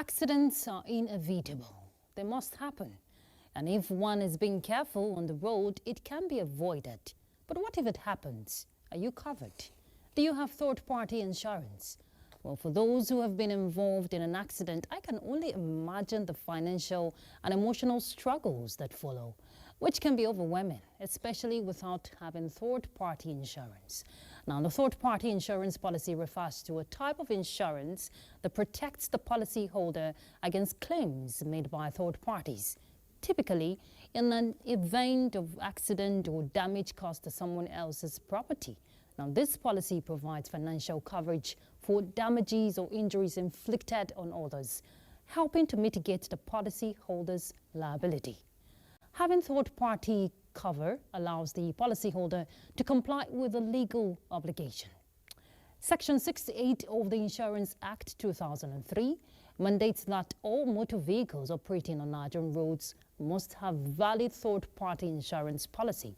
Accidents are inevitable. They must happen. And if one is being careful on the road, it can be avoided. But what if it happens? Are you covered? Do you have third-party insurance? Well, for those who have been involved in an accident, I can only imagine the financial and emotional struggles that follow, which can be overwhelming, especially without having third-party insurance. Now, the third-party insurance policy refers to a type of insurance that protects the policyholder against claims made by third parties, typically in an event of accident or damage caused to someone else's property. Now, this policy provides financial coverage for damages or injuries inflicted on others, helping to mitigate the policyholder's liability. Having third-party cover allows the policyholder to comply with a legal obligation. Section 68 of the Insurance Act 2003 mandates that all motor vehicles operating on Nigerian roads must have valid third-party insurance policy.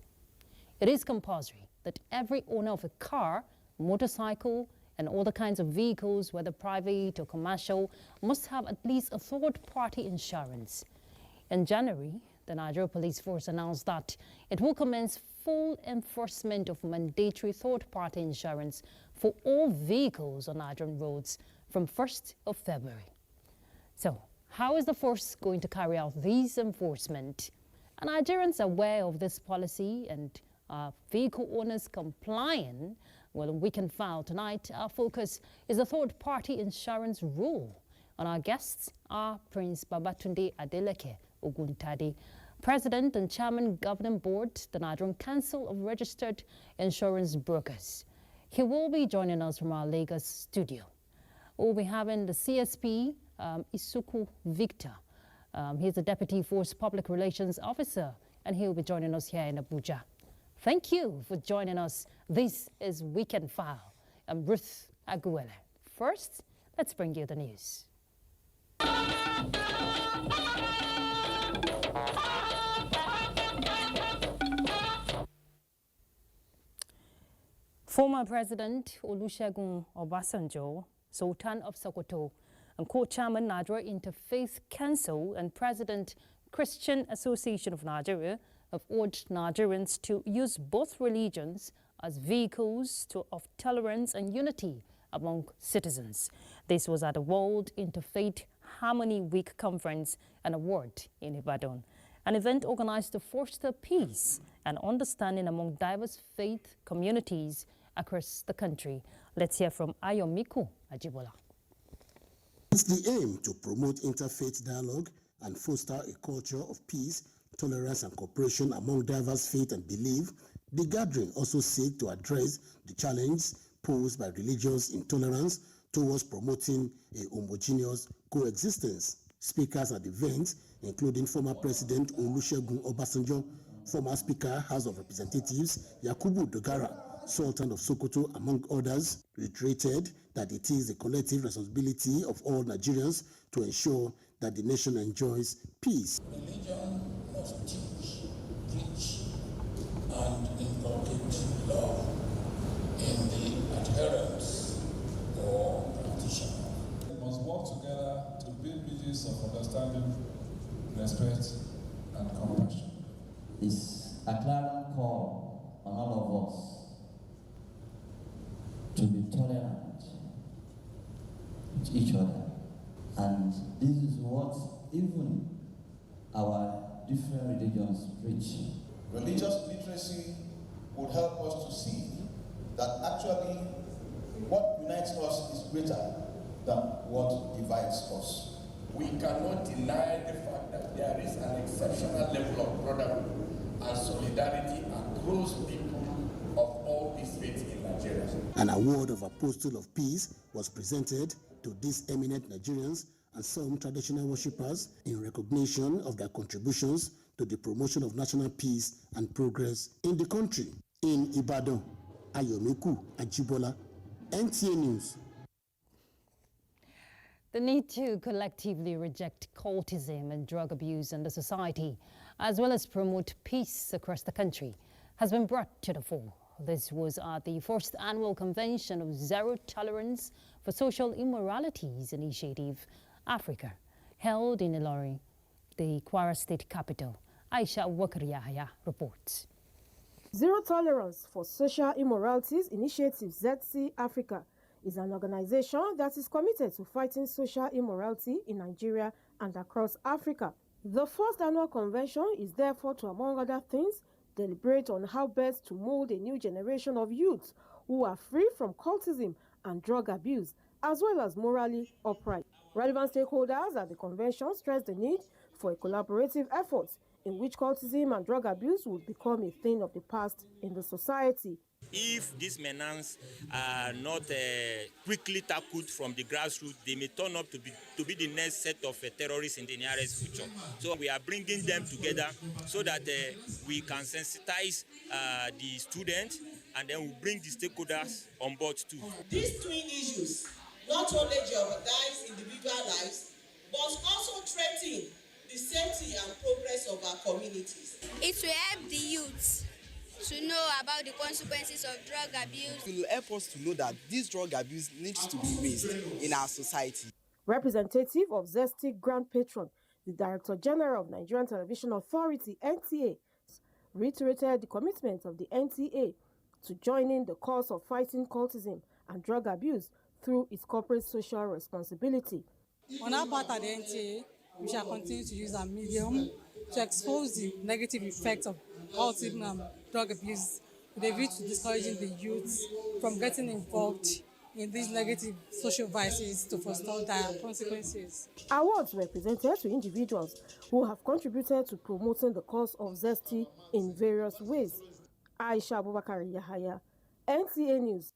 It is compulsory that every owner of a car, motorcycle, and other kinds of vehicles, whether private or commercial, must have at least a third-party insurance. In January, the Nigeria Police Force announced that it will commence full enforcement of mandatory third-party insurance for all vehicles on Nigerian roads from 1st of February. So, how is the force going to carry out this enforcement? Are Nigerians aware of this policy and vehicle owners complying? Well, we can file tonight. Our focus is the third-party insurance rule. And our guests are Prince Babatunde Adeleke Oguntade, President and Chairman Governing Board, the Nigerian Council of Registered Insurance Brokers. He will be joining us from our Lagos studio. We'll be having the CSP, Isuku Victor. He's the Deputy Force Public Relations Officer, and he'll be joining us here in Abuja. Thank you for joining us. This is Weekend File. I'm Ruth Aguele. First, let's bring you the news. Former President Olusegun Obasanjo, Sultan of Sokoto, and co-chairman Nigeria Interfaith Council and President Christian Association of Nigeria have urged Nigerians to use both religions as vehicles of tolerance and unity among citizens. This was at the World Interfaith Harmony Week Conference and Award in Ibadan, an event organized to foster peace and understanding among diverse faith communities across the country. Let's hear from Ayomiku Ajibola. It's the aim to promote interfaith dialogue and foster a culture of peace, tolerance and cooperation among diverse faith and belief. The gathering also seeks to address the challenge posed by religious intolerance towards promoting a homogeneous coexistence. Speakers at the event, including former President Olusegun Obasanjo, former Speaker, House of Representatives Yakubu Dogara, Sultan of Sokoto, among others, reiterated that it is the collective responsibility of all Nigerians to ensure that the nation enjoys peace. Religion must teach, preach, and inculcate love in the adherents or practitioners. We must work together to build bridges of understanding, respect, and compassion. It's a clarion call on all of us to be tolerant to each other. And this is what even our different religions preach. Religious literacy would help us to see that actually what unites us is greater than what divides us. We cannot deny the fact that there is an exceptional level of brotherhood and solidarity across people of all these faiths in Nigeria. An award of Apostle of Peace was presented to these eminent Nigerians and some traditional worshippers in recognition of their contributions to the promotion of national peace and progress in the country. In Ibadan, Ayomiku Ajibola, NTA News. The need to collectively reject cultism and drug abuse in the society, as well as promote peace across the country, has been brought to the fore. This was at the first annual convention of Zero Tolerance for Social Immoralities initiative Africa, held in Ilori, the Kwara State capital. Aisha Wakari Yahya reports. Zero Tolerance for Social Immoralities Initiative ZC Africa is an organization that is committed to fighting social immorality in Nigeria and across Africa. The first annual convention is therefore to, among other things, deliberate on how best to mold a new generation of youths who are free from cultism and drug abuse, as well as morally upright. Relevant stakeholders at the convention stressed the need for a collaborative effort in which cultism and drug abuse would become a thing of the past in the society. If these menaces are not quickly tackled from the grassroots, they may turn up to be the next set of terrorists in the nearest future. So we are bringing them together so that we can sensitize the students, and then we bring the stakeholders on board too. These twin issues not only jeopardize individual lives, but also threaten the safety and progress of our communities. It will help the youths to know about the consequences of drug abuse. It will help us to know that this drug abuse needs to be raised in our society. Representative of Zesty Grand Patron, the Director General of Nigerian Television Authority, NTA, reiterated the commitment of the NTA to joining the cause of fighting cultism and drug abuse through its corporate social responsibility. On our part at the NTA, we shall continue to use our medium to expose the negative effects of cultism and drug abuse with a view to discouraging the youth from getting involved in these negative social vices to forestall dire consequences. Awards were presented to individuals who have contributed to promoting the cause of Zesty in various ways. Aisha Abubakar Yahaya, NTA News.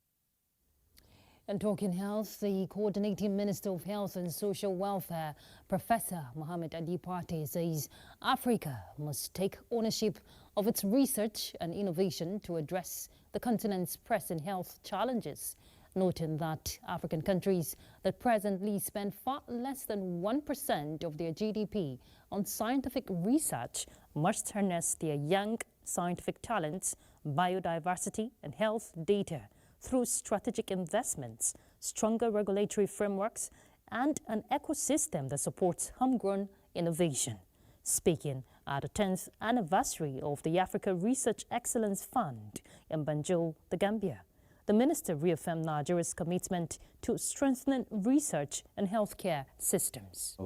And talking health, the Coordinating Minister of Health and Social Welfare, Professor Mohammed Ali Pate, says Africa must take ownership of its research and innovation to address the continent's pressing health challenges, noting that African countries that presently spend far less than 1% of their GDP on scientific research must harness their young scientific talents, biodiversity and health data through strategic investments, stronger regulatory frameworks, and an ecosystem that supports homegrown innovation. Speaking at the 10th anniversary of the Africa Research Excellence Fund in Banjul, the Gambia, the minister reaffirmed Nigeria's commitment to strengthening research and healthcare systems.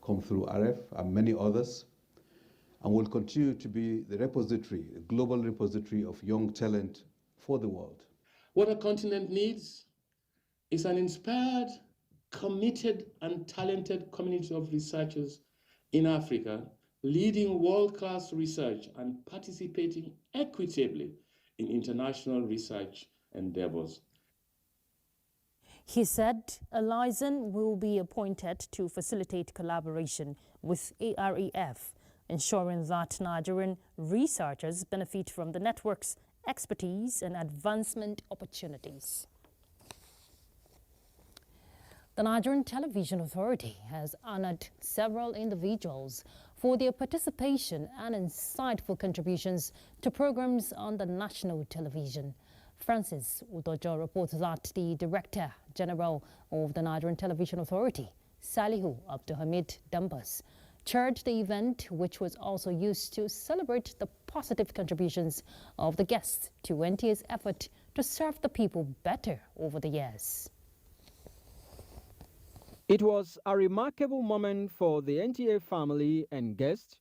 Come through RF and many others, and will continue to be the repository, a global repository of young talent for the world. What a continent needs is an inspired, committed, and talented community of researchers in Africa, leading world-class research and participating equitably in international research endeavors. He said a liaison will be appointed to facilitate collaboration with AREF, ensuring that Nigerian researchers benefit from the network's expertise and advancement opportunities. The Nigerian Television Authority has honored several individuals for their participation and insightful contributions to programs on the national television. Francis Udojo reports that the Director General of the Nigerian Television Authority, Salihu Abdulhamid Dambas, chaired the event, which was also used to celebrate the positive contributions of the guests to NTA's effort to serve the people better over the years. It was a remarkable moment for the NTA family and guests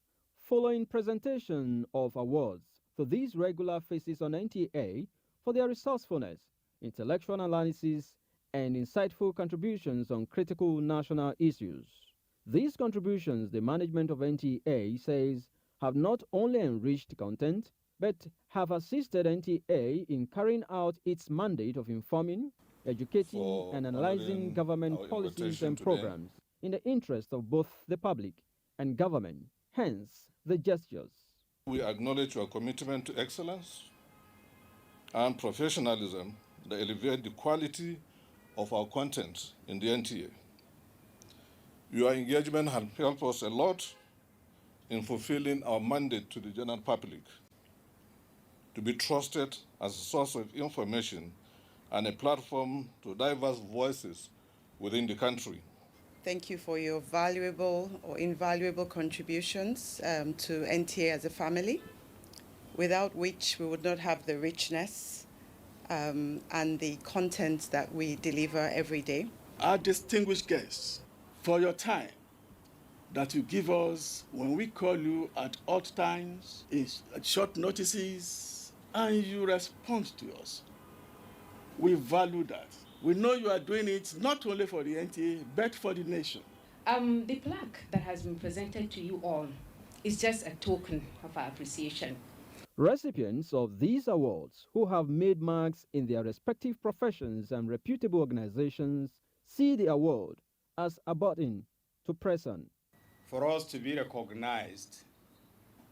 following presentation of awards to these regular faces on NTA for their resourcefulness, intellectual analysis, and insightful contributions on critical national issues. These contributions, the management of NTA says, have not only enriched content, but have assisted NTA in carrying out its mandate of informing, educating, and analyzing government policies and programs in the interest of both the public and government, hence the gestures. We acknowledge your commitment to excellence and professionalism that elevate the quality of our content in the NTA. Your engagement has helped us a lot in fulfilling our mandate to the general public to be trusted as a source of information and a platform to diverse voices within the country. Thank you for your valuable or invaluable contributions to NTA as a family, without which we would not have the richness and the content that we deliver every day. Our distinguished guests, for your time that you give us when we call you at odd times, at short notices, and you respond to us. We value that. We know you are doing it not only for the NTA, but for the nation. The plaque that has been presented to you all is just a token of our appreciation. Recipients of these awards who have made marks in their respective professions and reputable organizations see the award as a button to press on. For us to be recognized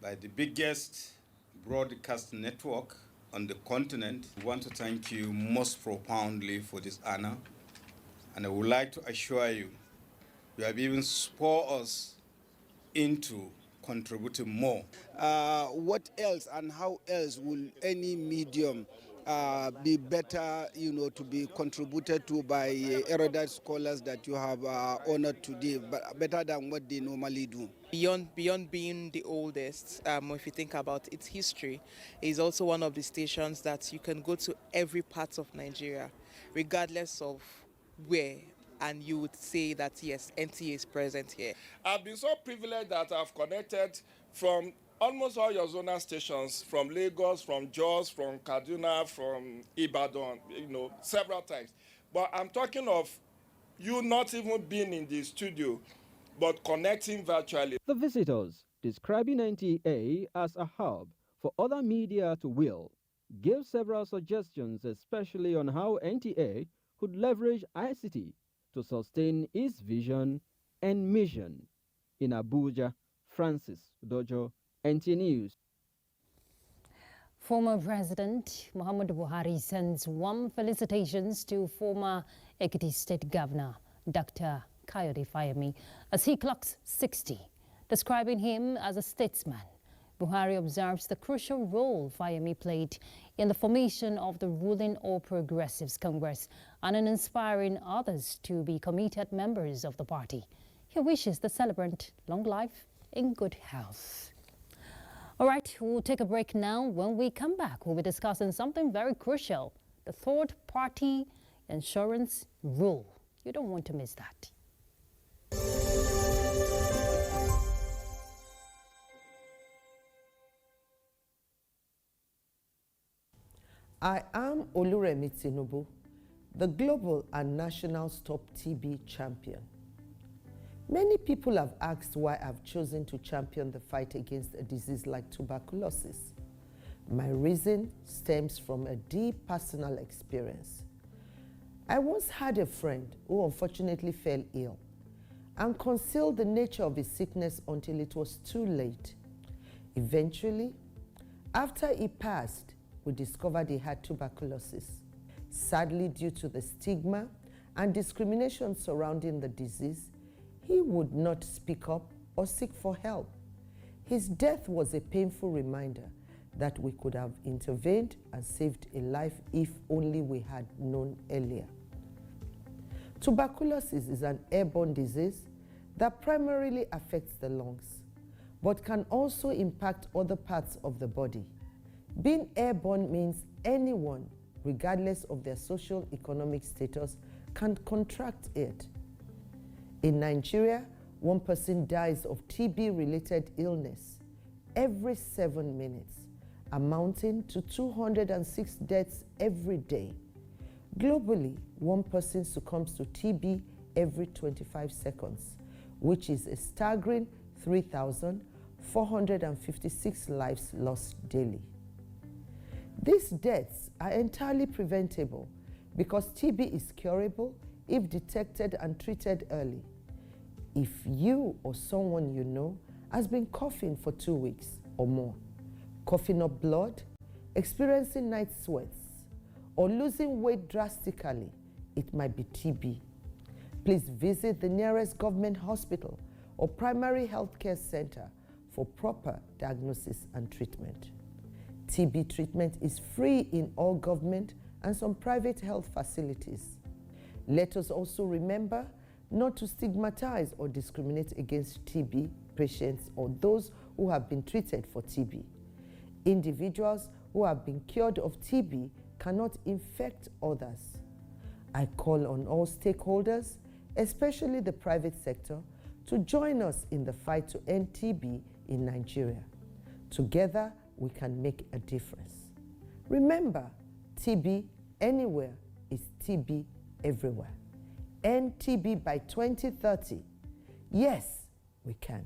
by the biggest broadcast network on the continent, we want to thank you most profoundly for this honor. And I would like to assure you, you have even spurred us into contributing more. What else and how else will any medium be better, to be contributed to by erudite scholars that you have honored today, but better than what they normally do? Beyond being the oldest, if you think about its history, is also one of the stations that you can go to every part of Nigeria, regardless of where, and you would say that yes, NTA is present here. I've been so privileged that I've connected from almost all your zonal stations, from Lagos, from Jos, from Kaduna, from Ibadan, several times. But I'm talking of you not even being in the studio, but connecting virtually. The visitors, describing NTA as a hub for other media to will, gave several suggestions, especially on how NTA could leverage ICT to sustain its vision and mission. In Abuja, Francis Dojo, NTA News. Former President Muhammadu Buhari sends warm felicitations to former Ekiti State Governor Dr. Kayode Fayemi as he clocks 60. Describing him as a statesman, Buhari observes the crucial role Fayemi played in the formation of the ruling All Progressives Congress and in inspiring others to be committed members of the party. He wishes the celebrant long life in good health. All right, we'll take a break now. When we come back, we'll be discussing something very crucial, the third-party insurance rule. You don't want to miss that. I am Oluremi Tinubu, the global and national Stop TB champion. Many people have asked why I've chosen to champion the fight against a disease like tuberculosis. My reason stems from a deep personal experience. I once had a friend who unfortunately fell ill and concealed the nature of his sickness until it was too late. Eventually, after he passed, we discovered he had tuberculosis. Sadly, due to the stigma and discrimination surrounding the disease, he would not speak up or seek for help. His death was a painful reminder that we could have intervened and saved a life if only we had known earlier. Tuberculosis is an airborne disease that primarily affects the lungs, but can also impact other parts of the body. Being airborne means anyone, regardless of their social economic status, can contract it. In Nigeria, 1 person dies of TB-related illness every 7 minutes, amounting to 206 deaths every day. Globally, 1 person succumbs to TB every 25 seconds, which is a staggering 3,456 lives lost daily. These deaths are entirely preventable because TB is curable if detected and treated early. If you or someone you know has been coughing for 2 weeks or more, coughing up blood, experiencing night sweats, or losing weight drastically, it might be TB. Please visit the nearest government hospital or primary healthcare center for proper diagnosis and treatment. TB treatment is free in all government and some private health facilities. Let us also remember not to stigmatize or discriminate against TB patients or those who have been treated for TB. Individuals who have been cured of TB cannot infect others. I call on all stakeholders, especially the private sector, to join us in the fight to end TB in Nigeria. Together, we can make a difference. Remember, TB anywhere is TB everywhere. End TB by 2030. Yes, we can.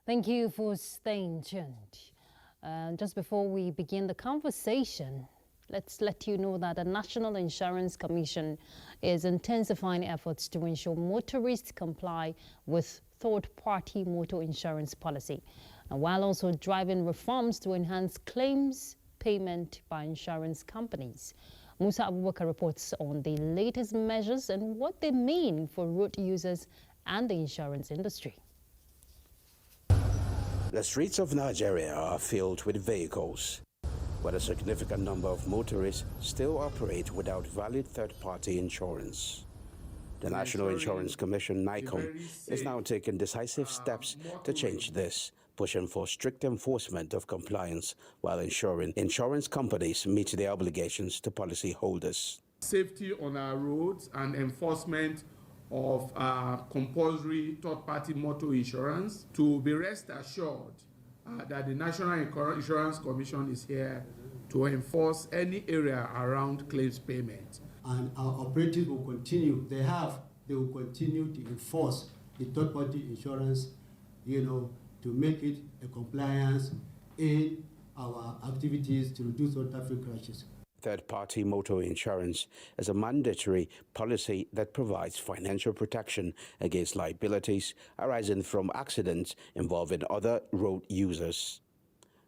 Thank you for staying tuned. Just before we begin the conversation, let's let you know that the National Insurance Commission is intensifying efforts to ensure motorists comply with third-party motor insurance policy, and while also driving reforms to enhance claims payment by insurance companies. Musa Abubakar reports on the latest measures and what they mean for road users and the insurance industry. The streets of Nigeria are filled with vehicles, but a significant number of motorists still operate without valid third-party insurance. The National Insurance Commission, NICOM, is now taking decisive steps to change this, pushing for strict enforcement of compliance while ensuring insurance companies meet their obligations to policyholders. Safety on our roads and enforcement of compulsory third-party motor insurance. To be rest assured that the National Insurance Commission is here to enforce any area around claims payment. And our operatives will continue, they will continue to enforce the third-party insurance, to make it a compliance in our activities to reduce road traffic crashes. Third-party motor insurance is a mandatory policy that provides financial protection against liabilities arising from accidents involving other road users.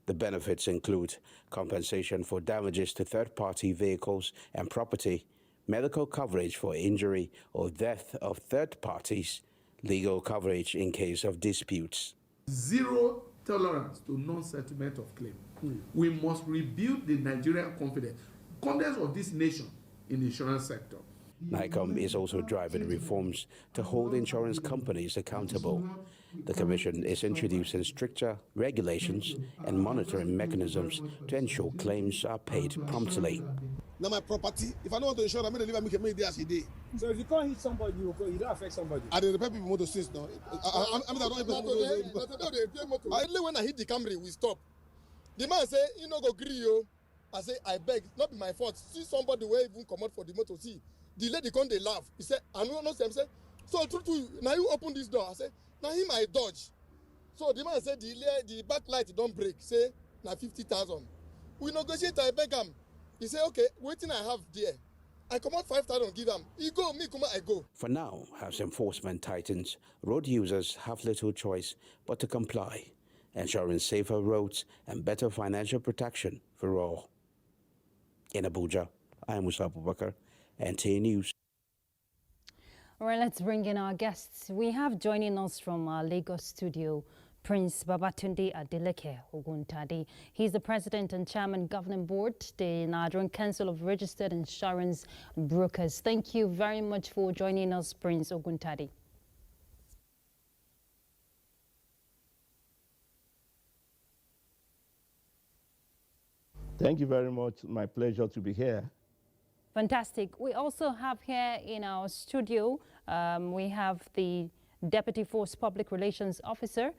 The benefits include compensation for damages to third-party vehicles and property, medical coverage for injury or death of third parties, legal coverage in case of disputes. Zero tolerance to non-settlement of claim. We must rebuild the Nigerian confidence of this nation in the insurance sector. NICOM is also driving reforms to hold insurance companies accountable. The Commission is introducing stricter regulations and monitoring mechanisms to ensure claims are paid promptly. Now my property, if I don't want to insure, I'm going to leave and make a day as a day. So if you can't hit somebody, you don't affect somebody. I don't repair people motor since now. I only when I hit the Camry, we stop. The man say, you know, go gree you. I say, I beg, not be my fault. See somebody where even come out for the motor. See, the lady come, they laugh. He said, I don't know. Say, so true, now you open this door. I say, now him I dodge. So the man said, the back light don't break. Say, now 50,000. We negotiate, I beg him. He said, okay, waiting I have there. I come out 5,000, give him. He go, me come out, I go. For now, as enforcement tightens, road users have little choice but to comply, ensuring safer roads and better financial protection for all. In Abuja, I am Musa Abubakar, NTA News. All right, let's bring in our guests. We have joining us from our Lagos studio, Prince Babatunde Adeleke Oguntade. He's the President and Chairman Governing Board, the Nigerian Council of Registered Insurance Brokers. Thank you very much for joining us, Prince Oguntade. Thank you very much. My pleasure to be here. Fantastic. We also have here in our studio, we have the Deputy Force Public Relations Officer,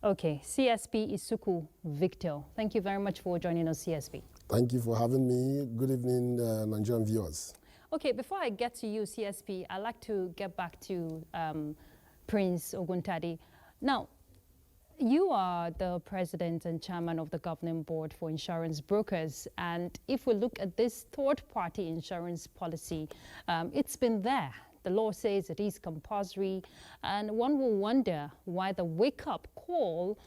CSP Isuku Victor. Thank you very much for joining us, CSP. Thank you for having me. Good evening, Nigerian viewers. Okay, before I get to you, CSP, I'd like to get back to Prince Oguntade. Now, you are the President and Chairman of the Governing Board for Insurance Brokers, and if we look at this third-party insurance policy, it's been there. The law says it is compulsory, and one will wonder why the wake-up call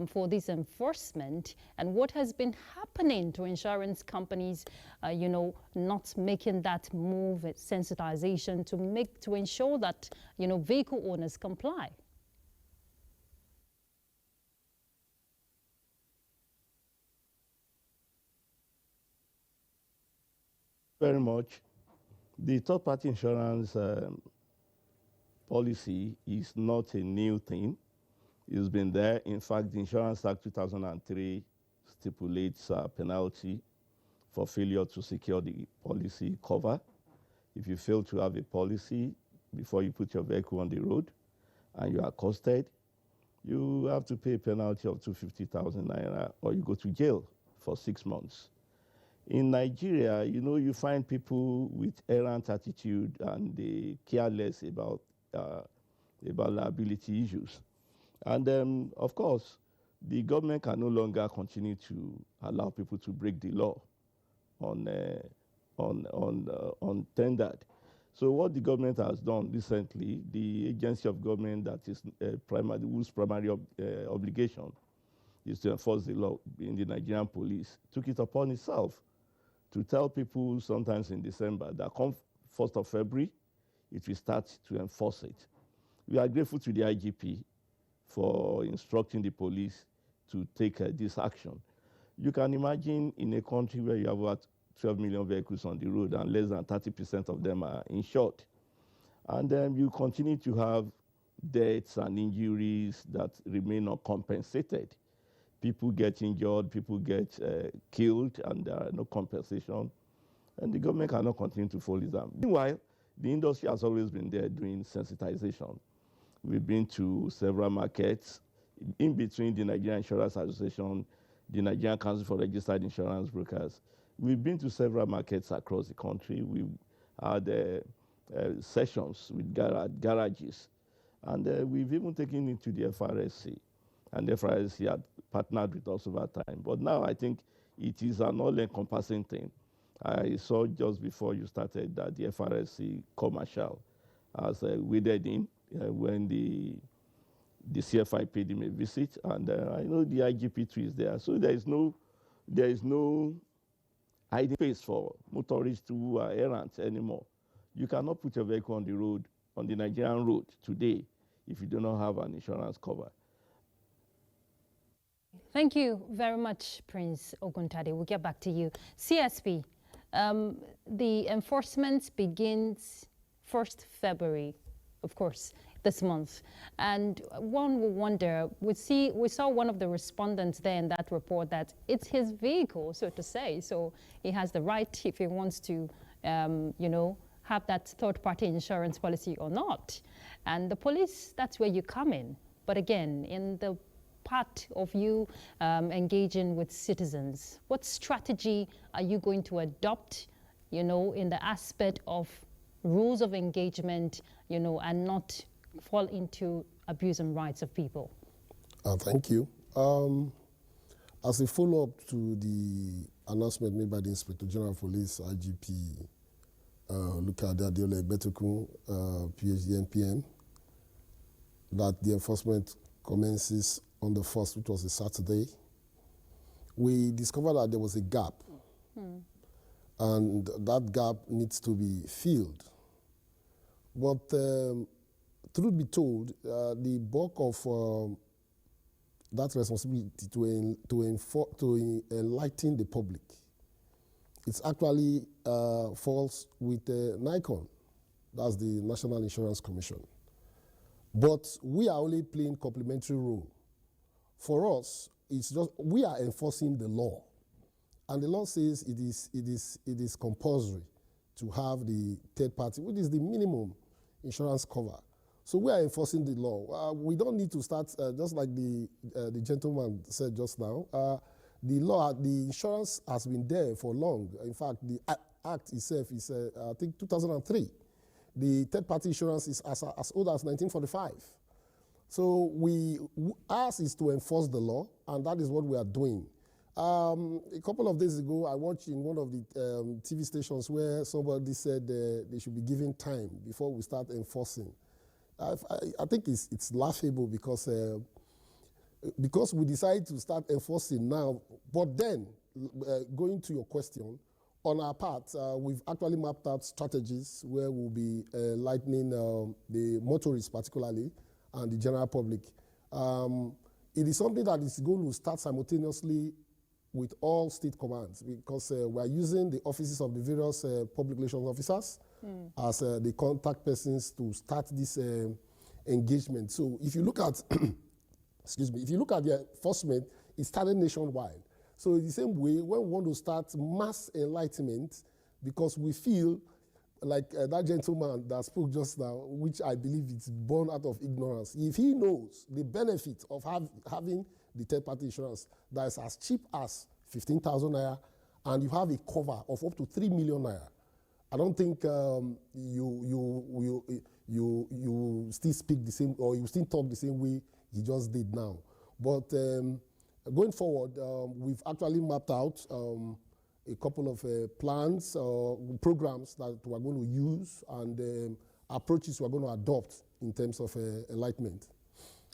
for this enforcement and what has been happening to insurance companies, not making that move, sensitization to ensure that, vehicle owners comply. Very much. The third-party insurance policy is not a new thing. It's been there. In fact, the Insurance Act 2003 stipulates a penalty for failure to secure the policy cover. If you fail to have a policy before you put your vehicle on the road and you are accosted, you have to pay a penalty of 250,000 naira or you go to jail for 6 months. In Nigeria, you find people with errant attitude and they care less about liability issues. And of course, the government can no longer continue to allow people to break the law untendered. So what the government has done recently, the agency of government that is whose primary obligation is to enforce the law in the Nigerian police, took it upon itself to tell people sometimes in December that come 1st of February, it will start to enforce it. We are grateful to the IGP for instructing the police to take this action. You can imagine in a country where you have about 12 million vehicles on the road and less than 30% of them are insured. And then you continue to have deaths and injuries that remain uncompensated. People get injured, people get killed, and there are no compensation. And the government cannot continue to follow them. Meanwhile, the industry has always been there doing sensitization. We've been to several markets, in between the Nigerian Insurance Association, the Nigerian Council for Registered Insurance Brokers. We've been to several markets across the country. We've had sessions with garages. And we've even taken it to the FRSC. And the FRSC had partnered with us over time. But now I think it is an all-encompassing thing. I saw just before you started that the FRSC commercial has waded in when the CFI paid him a visit, and I know the IGP too is there. So there is no hiding space for motorists who are errant anymore. You cannot put your vehicle on the road, on the Nigerian road today, if you do not have an insurance cover. Thank you very much, Prince Oguntade. We'll get back to you. CSP, the enforcement begins 1st February, of course, this month. And one will wonder, we saw one of the respondents there in that report that it's his vehicle, so to say. So he has the right if he wants to, have that third-party insurance policy or not. And the police, that's where you come in. But again, in the part of you engaging with citizens, what strategy are you going to adopt, in the aspect of rules of engagement, and not fall into abusing rights of people? Thank you. As a follow-up to the announcement made by the Inspector General of Police, IGP Lukade Adeola Egbetekun, PhD NPM, that the enforcement commences on the 1st, which was a Saturday, we discovered that there was a gap. And that gap needs to be filled. But truth be told, the bulk of that responsibility to enlighten the public, it's actually falls with NICON, that's the National Insurance Commission. But we are only playing complementary role. For us, it's just we are enforcing the law, and the law says it is compulsory to have the third party, which is the minimum insurance cover. So we are enforcing the law. We don't need to start just like the gentleman said just now. The law, the insurance has been there for long. In fact, the Act itself is I think 2003. The third party insurance is as old as 1945. So ours is to enforce the law, and that is what we are doing. A couple of days ago, I watched in one of the TV stations where somebody said they should be given time before we start enforcing. I think it's laughable because we decide to start enforcing now. But then, going to your question, on our part, we've actually mapped out strategies where we'll be lightening the motorists particularly and the general public. It is something that is going to start simultaneously with all state commands because we are using the offices of the various public relations officers as the contact persons to start this engagement. So if you look at, excuse me, if you look at the enforcement, it started nationwide. So in the same way, when we want to start mass enlightenment, because we feel like that gentleman that spoke just now, which I believe is born out of ignorance, if he knows the benefit of having the third-party insurance that is as cheap as 15,000 naira, and you have a cover of up to 3 million naira, I don't think you still speak the same, or you still talk the same way he just did now. But going forward, we've actually mapped out a couple of plans, programs that we're going to use, and approaches we're going to adopt in terms of enlightenment.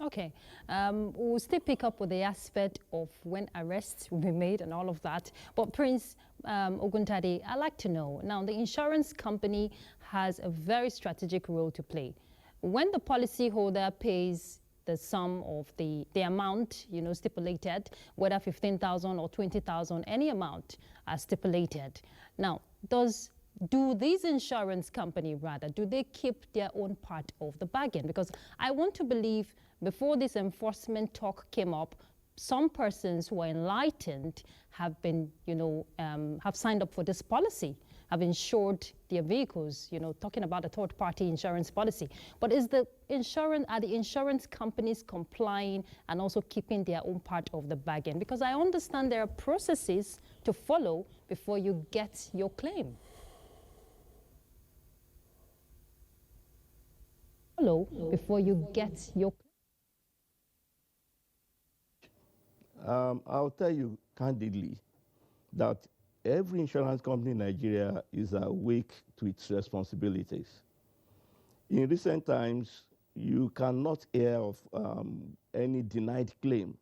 Okay, we'll still pick up with the aspect of when arrests will be made and all of that. But Prince Oguntade, I'd like to know, now the insurance company has a very strategic role to play. When the policyholder pays the sum of the amount, you know, stipulated, whether 15,000 or 20,000, any amount as stipulated. Now, do these insurance company rather, do they keep their own part of the bargain? Because I want to believe before this enforcement talk came up, some persons who are enlightened have been, you know, have signed up for this policy, have insured their vehicles, you know, talking about a third-party insurance policy. But are the insurance companies complying and also keeping their own part of the bargain? Because I understand there are processes to follow before you get your claim. Before you get your. I'll tell you candidly that every insurance company in Nigeria is awake to its responsibilities. In recent times, you cannot hear of any denied claim.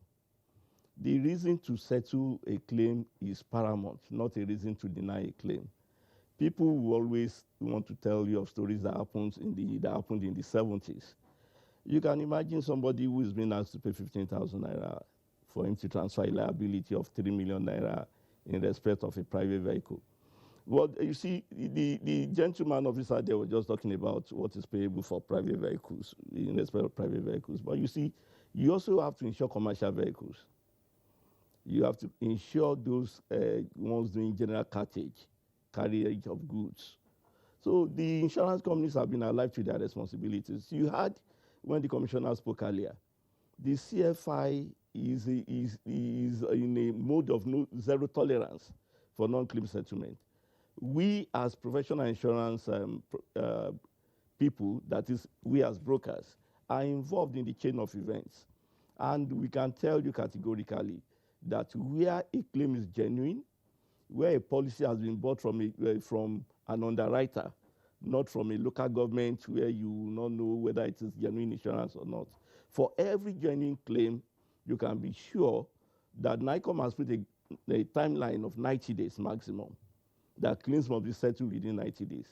The reason to settle a claim is paramount, not a reason to deny a claim. People will always want to tell you of stories that happened in the 70s. You can imagine somebody who is being asked to pay 15,000 naira for him to transfer a liability of 3 million naira in respect of a private vehicle. Well, you see, the gentleman officer there was just talking about what is payable for private vehicles, in respect of private vehicles. But you see, you also have to insure commercial vehicles. You have to insure those ones doing general carriage of goods. So the insurance companies have been alive to their responsibilities. You had, when the commissioner spoke earlier, the CFI is in a mode of zero tolerance for non-claim settlement. We as professional insurance people, that is, we as brokers, are involved in the chain of events. And we can tell you categorically that where a claim is genuine, where a policy has been bought from an underwriter, not from a local government where you will not know whether it is genuine insurance or not. For every genuine claim, you can be sure that NICOM has put a timeline of 90 days maximum, that claims must be settled within 90 days.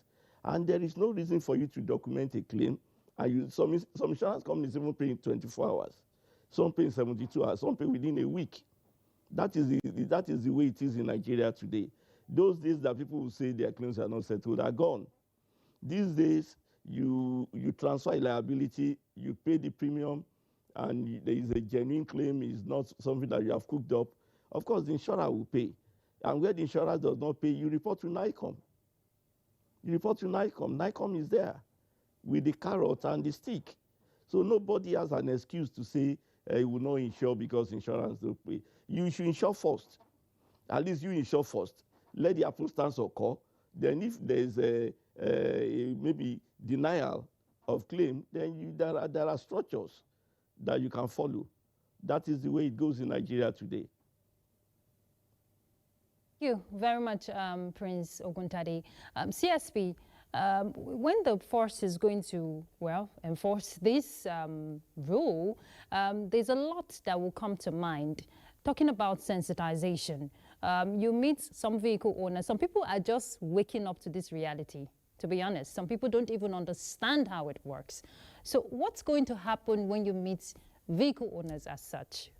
And there is no reason for you to document a claim. And some insurance companies even pay in 24 hours. Some pay in 72 hours, some pay within a week. That is the way it is in Nigeria today. Those days that people will say their claims are not settled are gone. These days, you transfer a liability, you pay the premium, and there is a genuine claim, is not something that you have cooked up. Of course, the insurer will pay. And where the insurer does not pay, you report to NICOM. You report to NICOM. NICOM is there with the carrot and the stick. So nobody has an excuse to say he will not insure because insurance don't pay. You should insure first. At least you insure first. Let the circumstance occur. Then if there is a maybe denial of claim, then there are structures that you can follow. That is the way it goes in Nigeria today. You very much, Prince Oguntade. CSP, when the force is going to, well, enforce this rule, there's a lot that will come to mind. Talking about sensitization, you meet some vehicle owners. Some people are just waking up to this reality, to be honest. Some people don't even understand how it works. So what's going to happen when you meet vehicle owners as such?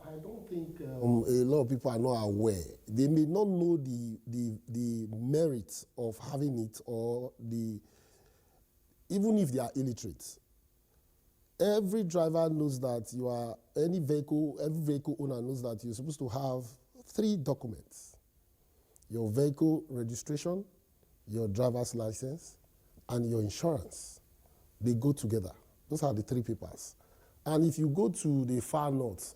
I don't think a lot of people are not aware. They may not know the merits of having it, or even if they are illiterate. Every driver knows that every vehicle owner knows that you're supposed to have 3 documents: your vehicle registration, your driver's license, and your insurance. They go together. Those are the 3 papers. And if you go to the far north,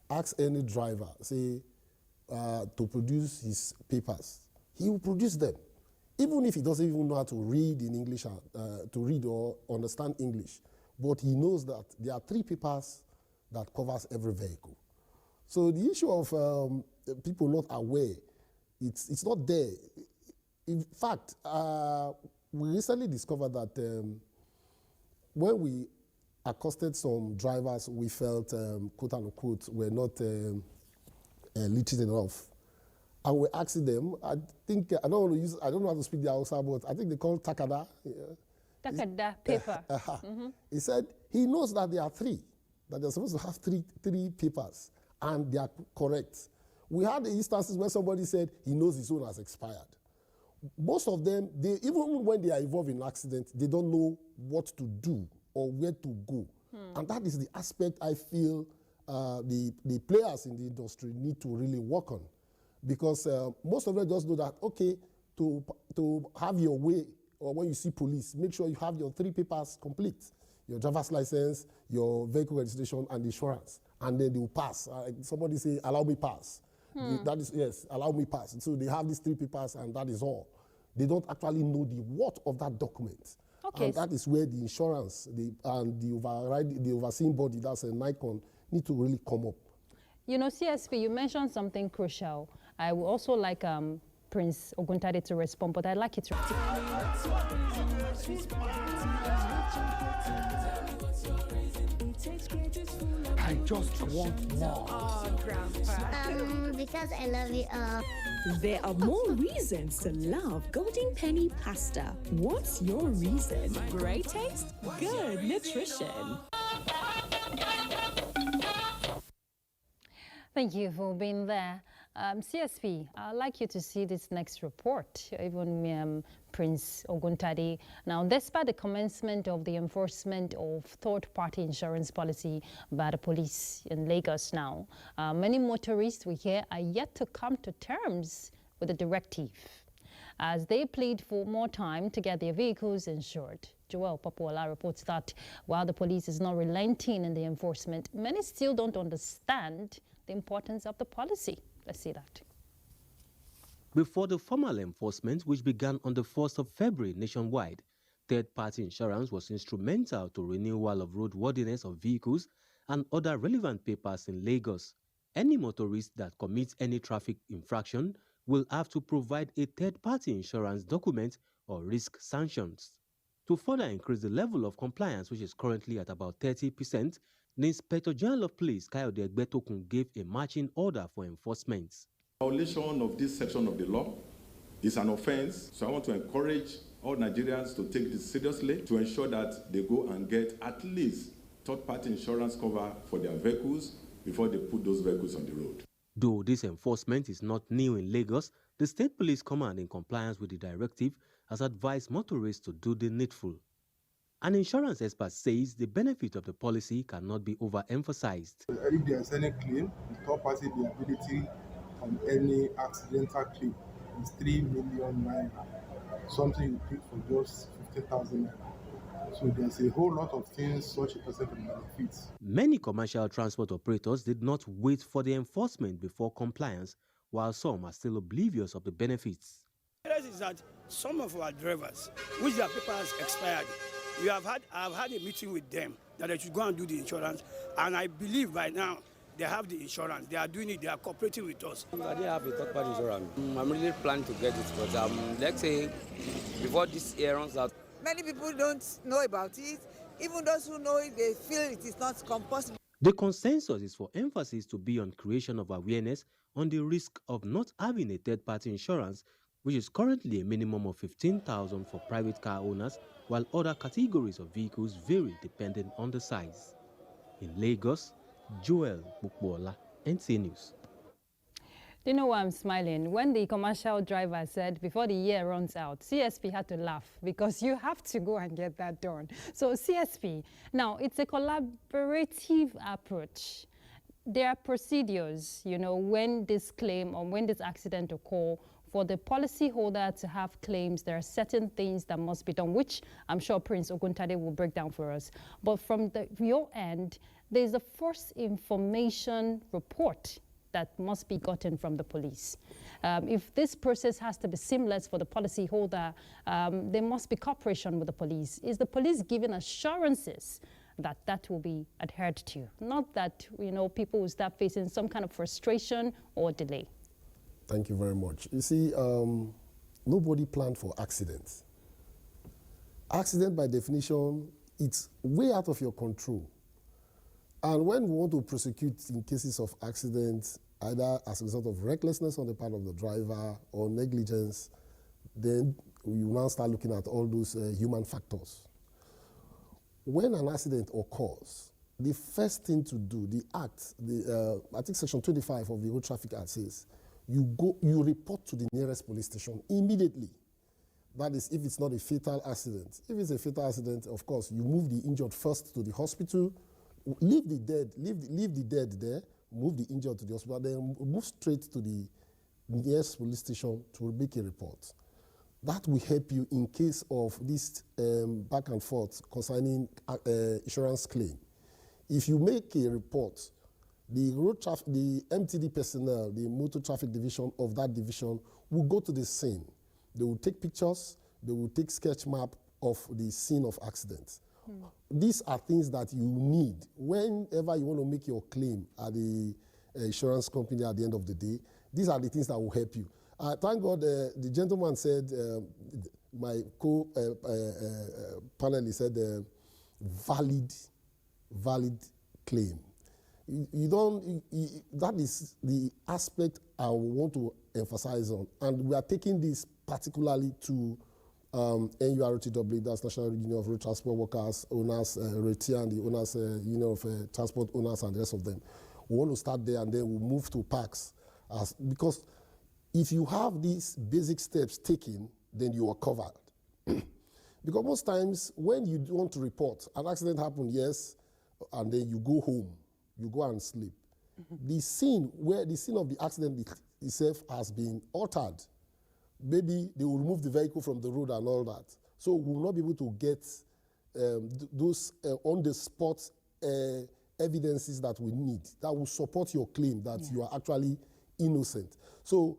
ask any driver, say, to produce his papers, he will produce them. Even if he doesn't even know how to read in English, to read or understand English. But he knows that there are 3 papers that covers every vehicle. So the issue of people not aware, it's not there. In fact, we recently discovered that when we accosted some drivers we felt, quote unquote, were not literate enough, and we asked them, I don't know how to speak the Hausa, but I think they call takada. Takada, paper. He said he knows that there are 3, that they're supposed to have three papers, and they are correct. We had the instances where somebody said he knows his own has expired. Most of them, even when they are involved in an accident, they don't know what to do or where to go. And that is the aspect I feel the players in the industry need to really work on. Because most of them just know that, okay, to have your way, or when you see police, make sure you have your 3 papers complete: your driver's license, your vehicle registration, and insurance. And then they will pass. Somebody say, allow me pass. That is, yes, allow me pass. So they have these 3 papers, and that is all. They don't actually know the worth of that document. Okay. And that is where the insurance and the overseeing body, that's a NICON, need to really come up. You know, CSP, you mentioned something crucial. I would also like Prince Oguntade to respond, but I'd like you to... I just want more. Oh, Grandpa. Because I love you all. There are more reasons to love Golden Penny pasta. What's your reason? Great taste, good nutrition. Thank you for being there. CSP, I'd like you to see this next report, even Prince Oguntade. Now, despite the commencement of the enforcement of third-party insurance policy by the police in Lagos now, many motorists we hear are yet to come to terms with the directive, as they plead for more time to get their vehicles insured. Joel Papuola reports that while the police is not relenting in the enforcement, many still don't understand the importance of the policy. Let's see that. Before the formal enforcement, which began on the 1st of February nationwide, third-party insurance was instrumental to renewal of roadworthiness of vehicles and other relevant papers in Lagos. Any motorist that commits any traffic infraction will have to provide a third-party insurance document or risk sanctions. To further increase the level of compliance, which is currently at about 30%, the Inspector General of Police, Kayode Egbetokun, gave a marching order for enforcement. Violation of this section of the law is an offense, so I want to encourage all Nigerians to take this seriously, to ensure that they go and get at least third-party insurance cover for their vehicles before they put those vehicles on the road. Though this enforcement is not new in Lagos, the State Police Command, in compliance with the directive, has advised motorists to do the needful. An insurance expert says the benefit of the policy cannot be overemphasized. If there is any claim, the third-party liability on any accidental claim is 3 million naira, something you pay for just 50,000 naira. So there's a whole lot of things such a person can benefit. Many commercial transport operators did not wait for the enforcement before compliance, while some are still oblivious of the benefits. The is that some of our drivers, which their papers expired, I've had a meeting with them that they should go and do the insurance, and I believe by now They have the insurance. They are doing it. They are cooperating with us. I didn't have a third-party insurance. I'm really planning to get it, but let's say before this year runs out. Many people don't know about it. Even those who know it, they feel it is not compulsory. The consensus is for emphasis to be on creation of awareness on the risk of not having a third-party insurance, which is currently a minimum of 15,000 for private car owners, while other categories of vehicles vary depending on the size. In Lagos, Joel Bukbola, NTA News. Do you know why I'm smiling? When the commercial driver said before the year runs out, CSP had to laugh because you have to go and get that done. So CSP, now it's a collaborative approach. There are procedures, you know, when this claim or when this accident occurs, for the policyholder to have claims, there are certain things that must be done, which I'm sure Prince Oguntade will break down for us. But from your end, there's a first information report that must be gotten from the police. If this process has to be seamless for the policyholder, there must be cooperation with the police. Is the police giving assurances that that will be adhered to? Not that, you know, people will start facing some kind of frustration or delay. Thank you very much. You see, nobody planned for accidents. Accident, by definition, it's way out of your control. And when we want to prosecute in cases of accidents, either as a result of recklessness on the part of the driver or negligence, then you now start looking at all those human factors. When an accident occurs, the first thing to do, the act, I think Section 25 of the Road Traffic Act says, you report to the nearest police station immediately. That is, if it's not a fatal accident. If it's a fatal accident, of course, you move the injured first to the hospital, leave the dead there, move the injured to the hospital, then move straight to the nearest police station to make a report. That will help you in case of this back and forth concerning insurance claim. If you make a report, the MTD personnel, the motor traffic division of that division will go to the scene. They will take pictures, they will take sketch map of the scene of accident. These are things that you need whenever you want to make your claim at the insurance company at the end of the day. These are the things that will help you. Thank God the gentleman said, my co-panelist said, valid claim. That is the aspect I want to emphasize on. And we are taking this particularly to NURTW, that's National Union of Road Transport Workers, Owners, RETIA, the Owners Union of Transport Owners, and the rest of them. We want to start there and then we'll move to parks. Because if you have these basic steps taken, then you are covered. Because most times when you want to report, an accident happened, yes, and then you go home, you go and sleep. The scene of the accident itself has been altered. Maybe they will remove the vehicle from the road and all that. So we will not be able to get those on-the-spot evidences that we need that will support your claim that you are actually innocent. So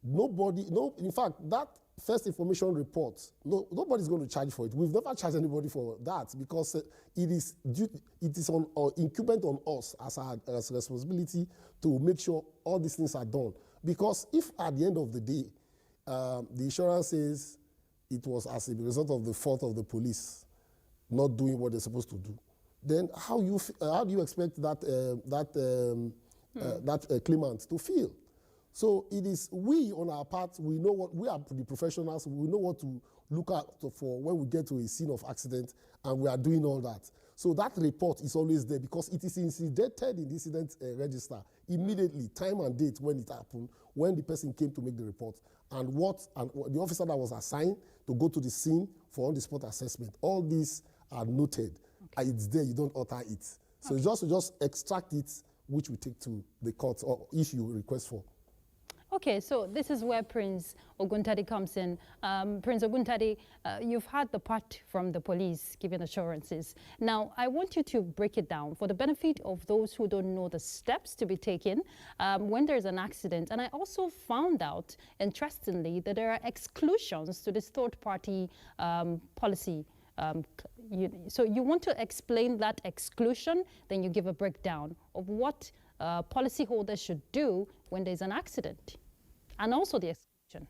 in fact, that first information report, nobody's going to charge for it. We've never charged anybody for that because it is incumbent on us as a responsibility to make sure all these things are done. Because if at the end of the day, the insurance says it was as a result of the fault of the police not doing what they're supposed to do, then how do you expect that claimant to feel? So it is we on our part, we know what, we are the professionals, we know what to look out for when we get to a scene of accident, and we are doing all that. So that report is always there because it is incidented in the incident register immediately, time and date when it happened, when the person came to make the report, and the officer that was assigned to go to the scene for on-the-spot assessment. All these are noted. Okay. It's there, you don't alter it. So just extract it, which we take to the court or if you request for. Okay, so this is where Prince Oguntade comes in. Prince Oguntade, you've had the part from the police giving assurances. Now, I want you to break it down for the benefit of those who don't know the steps to be taken when there's an accident. And I also found out, interestingly, that there are exclusions to this third-party policy. So you want to explain that exclusion, then you give a breakdown of what policyholders should do when there's an accident, and also the exclusion.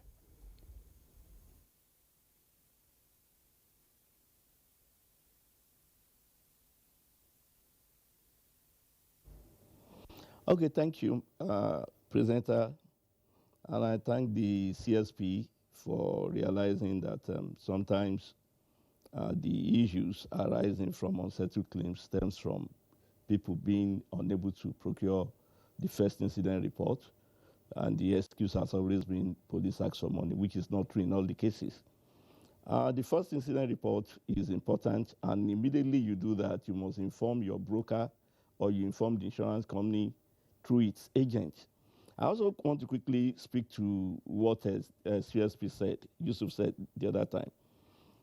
Okay, thank you, presenter, and I thank the CSP for realizing that sometimes the issues arising from unsettled claims stems from people being unable to procure the first incident report, and the excuse has always been police ask for money, which is not true in all the cases. The first incident report is important, and immediately you do that, you must inform your broker or you inform the insurance company through its agent. I also want to quickly speak to what CSP said, Yusuf said the other time,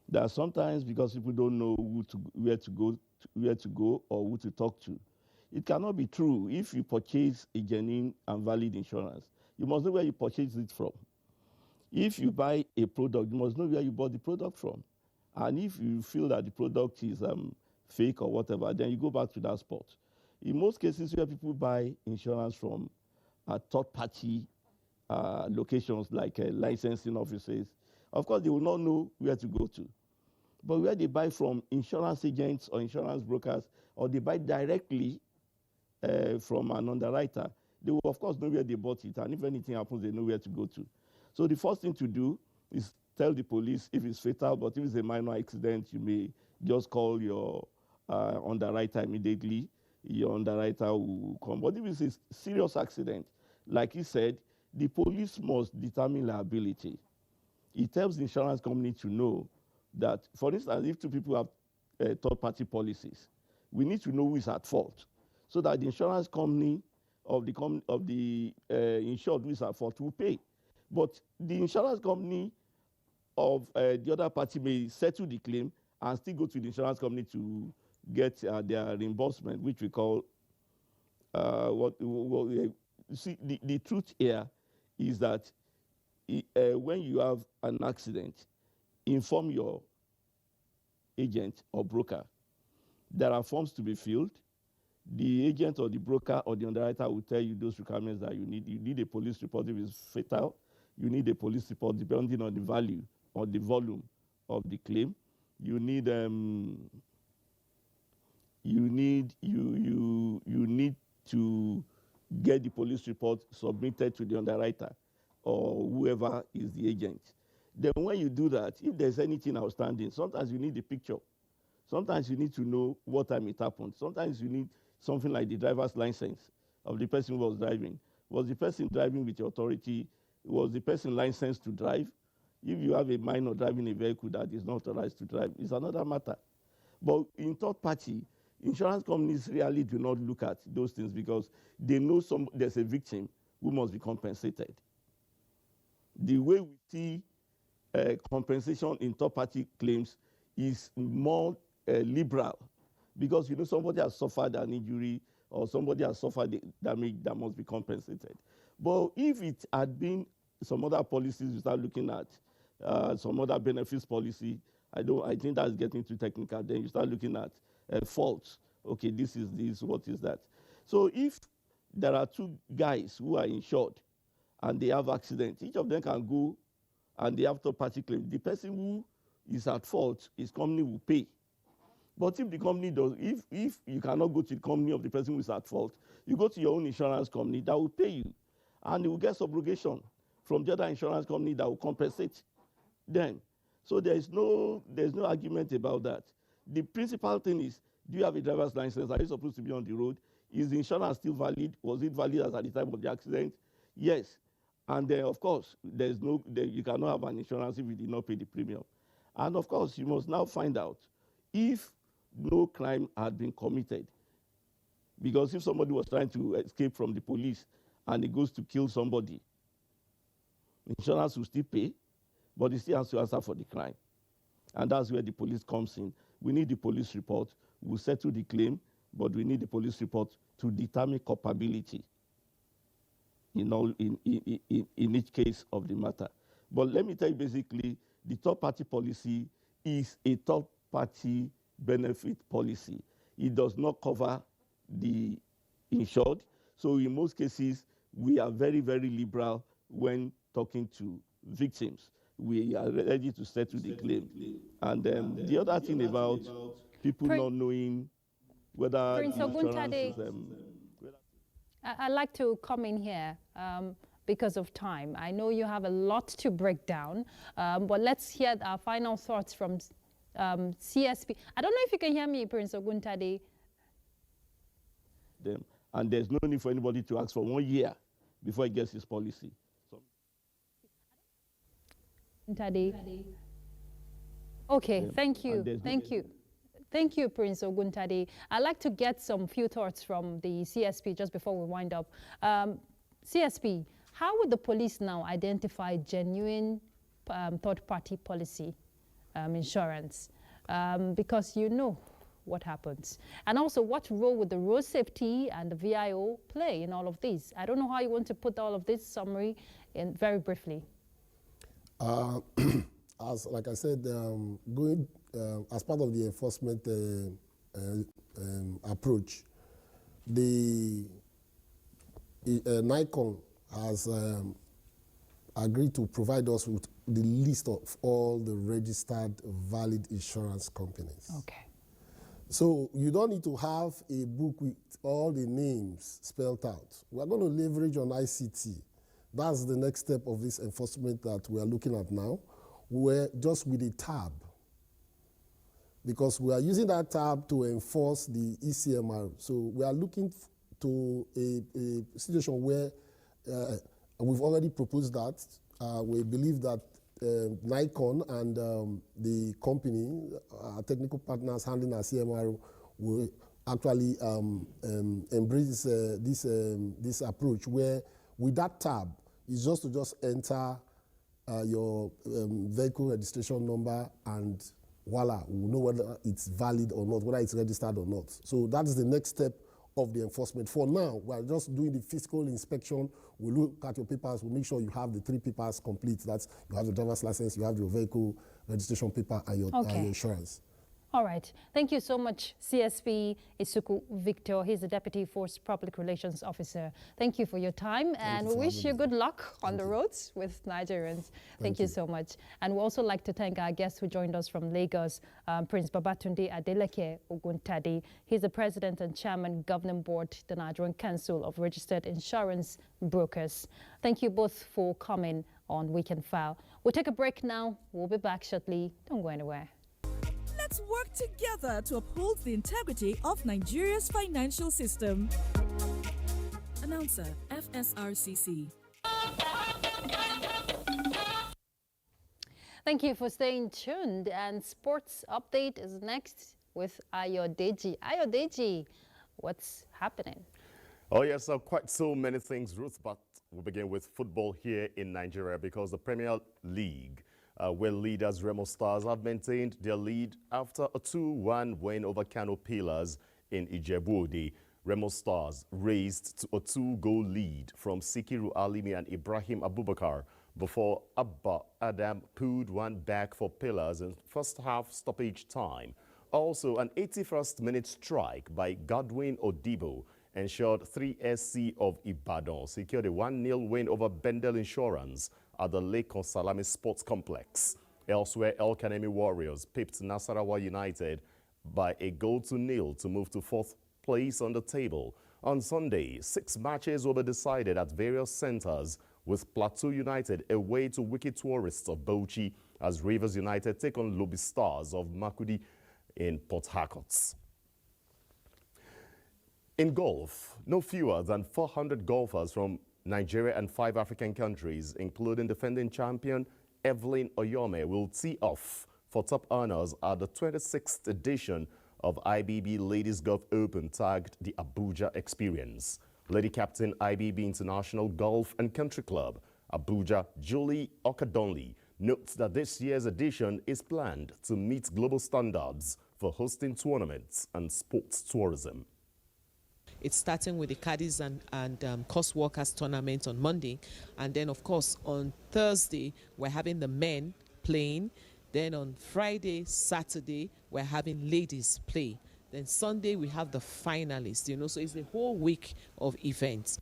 that sometimes because people don't know where to go or who to talk to, it cannot be true. If you purchase a genuine and valid insurance, you must know where you purchased it from. If you buy a product, you must know where you bought the product from. And if you feel that the product is fake or whatever, then you go back to that spot. In most cases where people buy insurance from third-party locations like licensing offices, of course, they will not know where to go to. But where they buy from insurance agents or insurance brokers, or they buy directly from an underwriter, they will, of course, know where they bought it. And if anything happens, they know where to go to. So the first thing to do is tell the police if it's fatal, but if it's a minor accident, you may just call your underwriter immediately. Your underwriter will come. But if it's a serious accident, like he said, the police must determine liability. It helps the insurance company to know that, for instance, if two people have third-party policies, we need to know who is at fault, so that the insurance company of the insured who is at fault will pay. But the insurance company of the other party may settle the claim and still go to the insurance company to get their reimbursement, which we call see, the truth here is that when you have an accident, inform your agent or broker. There are forms to be filled. The agent or the broker or the underwriter will tell you those requirements that you need. You need a police report if it's fatal. You need a police report depending on the value or the volume of the claim. You need to get the police report submitted to the underwriter or whoever is the agent. Then when you do that, if there's anything outstanding, sometimes you need a picture. Sometimes you need to know what time it happened. Sometimes you need something like the driver's license of the person who was driving. Was the person driving with the authority? Was the person licensed to drive? If you have a minor driving a vehicle that is not authorized to drive, it's another matter. But in third party, insurance companies really do not look at those things because they know there's a victim who must be compensated. The way we see compensation in third party claims is more liberal, because somebody has suffered an injury or somebody has suffered damage that must be compensated. But if it had been some other policies, you start looking at some other benefits policy, I think that's getting too technical. Then you start looking at faults. Okay, this is this, what is that? So if there are two guys who are insured and they have accidents, each of them can go and they have third-party claim. The person who is at fault, his company will pay. But if the company does, if you cannot go to the company of the person who is at fault, you go to your own insurance company that will pay you, and you will get subrogation from the other insurance company that will compensate them. So there's no argument about that. The principal thing is, do you have a driver's license? Are you supposed to be on the road? Is the insurance still valid? Was it valid as at the time of the accident? Yes. And then, of course, you cannot have an insurance if you did not pay the premium. And of course, you must now find out if no crime had been committed. Because if somebody was trying to escape from the police and he goes to kill somebody, insurance will still pay, but he still has to answer for the crime. And that's where the police comes in. We need the police report. We'll settle the claim, but we need the police report to determine culpability in each case of the matter. But let me tell you, basically, the third-party policy is a third-party benefit policy. It does not cover the insured. So in most cases, we are very, very liberal when talking to victims. We are ready to settle the claim. And the other thing about people not knowing whether Prince the insurance Oguntade, is... I'd like to come in here because of time. I know you have a lot to break down, but let's hear our final thoughts from CSP. I don't know if you can hear me, Prince Oguntade. And there's no need for anybody to ask for 1 year before he gets his policy. Okay, thank you. Thank you. Thank you, Prince Oguntade. I'd like to get some few thoughts from the CSP just before we wind up. CSP, how would the police now identify genuine third-party policy insurance? Because you know what happens. And also, what role would the road safety and the VIO play in all of this? I don't know how you want to put all of this summary in very briefly. Like I said, going as part of the enforcement approach, the NICON has agreed to provide us with the list of all the registered valid insurance companies. Okay. So you don't need to have a book with all the names spelled out. We're going to leverage on ICT. That's the next step of this enforcement that we are looking at now. We're just with a tab, because we are using that tab to enforce the ECMR. So we are looking to a situation where we've already proposed that. We believe that NICON and the company, our technical partners handling our CMR, will actually embrace this approach where with that tab, it's just to enter your vehicle registration number and voila, we'll know whether it's valid or not, whether it's registered or not. So that is the next step of the enforcement. For now, we're just doing the physical inspection. We'll look at your papers, we'll make sure you have the 3 papers complete. That's you have your driver's license, you have your vehicle registration paper, and your insurance. All right. Thank you so much, CSP Isuku Victor. He's the Deputy Force Public Relations Officer. Thank you for your time, and we wish you good luck on the roads with Nigerians. Thank you so much. And we also like to thank our guest who joined us from Lagos, Prince Babatunde Adeleke Oguntade. He's the President and Chairman, Governing Board, the Nigerian Council of Registered Insurance Brokers. Thank you both for coming on Weekend File. We'll take a break now. We'll be back shortly. Don't go anywhere. Let's work together to uphold the integrity of Nigeria's financial system. Announcer, FSRCC. Thank you for staying tuned. And sports update is next with Ayodeji. Ayodeji, what's happening? Oh yes, quite so many things, Ruth, but we'll begin with football here in Nigeria because the Premier League, where leaders Remo Stars have maintained their lead after a 2-1 win over Kano Pillars in Ijebu-Ode. Remo Stars raised to a 2-goal lead from Sikiru Alimi and Ibrahim Abubakar before Abba Adam pulled one back for Pillars in first half stoppage time. Also, an 81st minute strike by Godwin Odibo ensured 3SC of Ibadan secured a 1-0 win over Bendel Insurance at the Lake Salami Sports Complex. Elsewhere, El Kanemi Warriors pipped Nasarawa United by a 1-0 to move to 4th place on the table. On Sunday, 6 matches will be decided at various centers, with Plateau United away to Wiki Tourists of Bauchi as Rivers United take on Lobby Stars of Makudi in Port Harcourt. In golf, no fewer than 400 golfers from Nigeria and 5 African countries, including defending champion Evelyn Oyome, will tee off for top honors at the 26th edition of IBB Ladies Golf Open, tagged the Abuja Experience. Lady Captain IBB International Golf and Country Club, Abuja, Julie Okadonli, notes that this year's edition is planned to meet global standards for hosting tournaments and sports tourism. It's starting with the caddies and course workers tournament on Monday. And then, of course, on Thursday, we're having the men playing. Then on Friday, Saturday, we're having ladies play. Then Sunday, we have the finalists, so it's a whole week of events.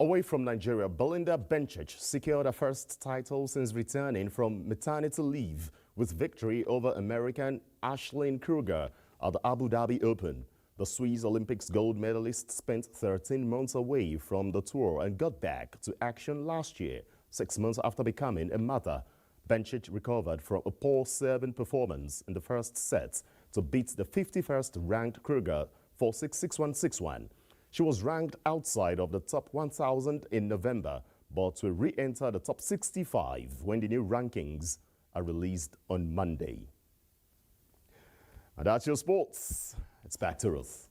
Away from Nigeria, Belinda Bencic secured her first title since returning from maternity leave with victory over American Ashlyn Kruger at the Abu Dhabi Open. The Swiss Olympics gold medalist spent 13 months away from the tour and got back to action last year, 6 months after becoming a mother. Bencic recovered from a poor serving performance in the first set to beat the 51st ranked Kruger 4-6, 6-1, 6-1. She was ranked outside of the top 1,000 in November, but will re-enter the top 65 when the new rankings are released on Monday. And that's your sports. It's back to Ruth.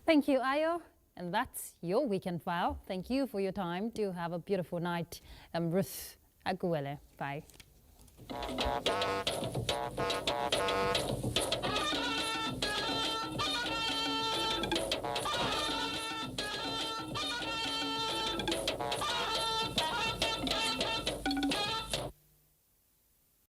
Thank you, Ayo. And that's your Weekend File. Thank you for your time. Do have a beautiful night. Ruth Aguele. Bye.